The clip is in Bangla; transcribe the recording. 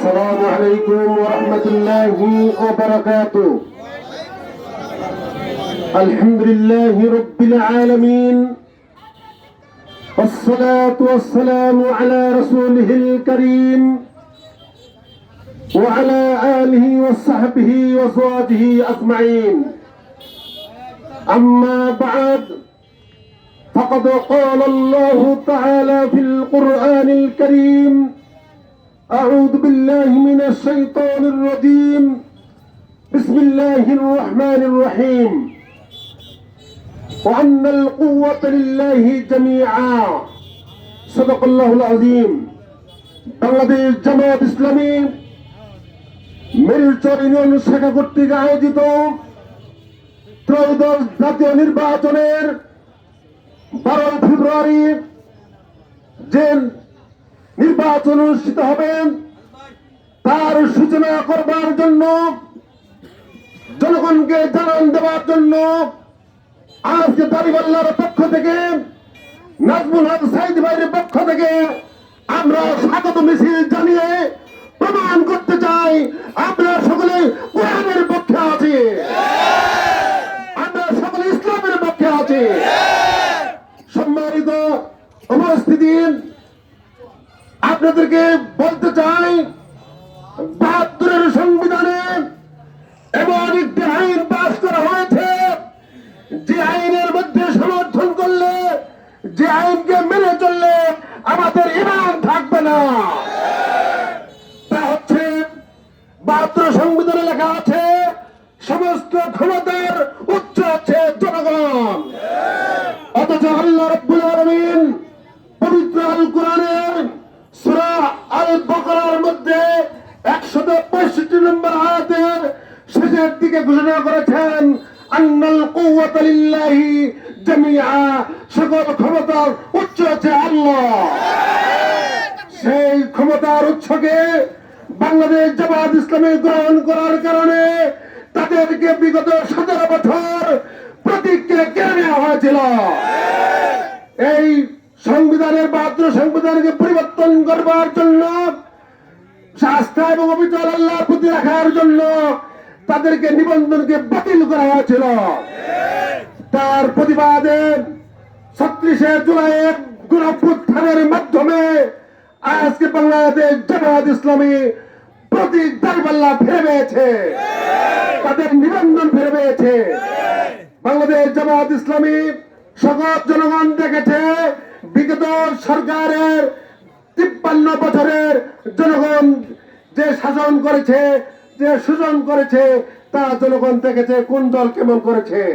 السلام عليكم ورحمة الله وبركاته. الحمد لله رب العالمين، والصلاة والسلام على رسوله الكريم وعلى آله وصحبه وأزواجه أجمعين. أما بعد، فقد قال الله تعالى في القرآن الكريم: أعوذ بالله من الشيطان الرجيم، بسم الله الرحمن الرحيم، وأن القوة لله جميعا صدق الله العظيم। বাংলাদেশ জামায়াত ইসলামী মিরচর ইউনিয়ন শাখা কর্তৃক আয়োজিত ত্রয়োদশ জাতীয় নির্বাচনের 12 ফেব্রুয়ারি যে নির্বাচন অনুষ্ঠিত হবে তার সূচনা করবার জন্য, জনগণকে জানান দেওয়ার জন্য আজকে দাড়িপাল্লার পক্ষ থেকে, নাজমুল হক সাইদ ভাইয়ের পক্ষ থেকে আমরা স্বাগত মিছিল জানিয়ে প্রমাণ করতে চাই আমরা সকলে কোরআনের পক্ষে আছি, আমরা সকলে ইসলামের পক্ষে আছি। সম্মানিত উপস্থিতি, আপনাদেরকে বলতে চাই 72-এর সংবিধানে এমন একটি আইন পাস করা হয়েছে যে আইনের মধ্যে সমর্থন করলে, যে আইনকে মেনে চললে আমাদের ঈমান থাকবে না। তা হচ্ছে 72 সংবিধানে লেখা আছে সমস্ত ক্ষমতার উচ্চ হচ্ছে জনগণ। অথচ আল্লাহ রাব্বুল আলামিন পবিত্র আল কোরআনের সূরা আল বাকারার মধ্যে 165 নম্বর আয়াতের শেষের দিকে ঘোষণা করেছেন, আন্নাল কুওয়াতা লিল্লাহি জামিআ, সকল ক্ষমতার উৎস হচ্ছে আল্লাহ। সেই ক্ষমতার উৎসকে বাংলাদেশ জামায়াত ইসলামী গ্রহণ করার কারণে তাদেরকে বিগত 17 বছর প্রতিজ্ঞা কেড়ে নেওয়া হয়েছিল। এই সংবিধানের 72 সংবিধানকে পরিবর্তন করবার জন্য, আস্থা এবং অবিচল আল্লাহর প্রতি রাখার জন্য তাদেরকে নিবন্ধনকে বাতিল করা হয়েছিল। তার প্রতিবাদে 36শে জুলাইয়ের গণঅভ্যুত্থানের মাধ্যমে আজকে বাংলাদেশ জামায়াত ইসলামী প্রতীক দাড়িপাল্লা ফিরে পেয়েছে, তাদের নিবন্ধন ফিরে পেয়েছে। বাংলাদেশ জামায়াত ইসলামী সকল জনগণ দেখেছে বিগত সরকারের 53 বছরের জনগণ যে শাসন করেছে, যে শোষণ করেছে, তা জনগণ দেখেছে কোন দল কেমন করেছে।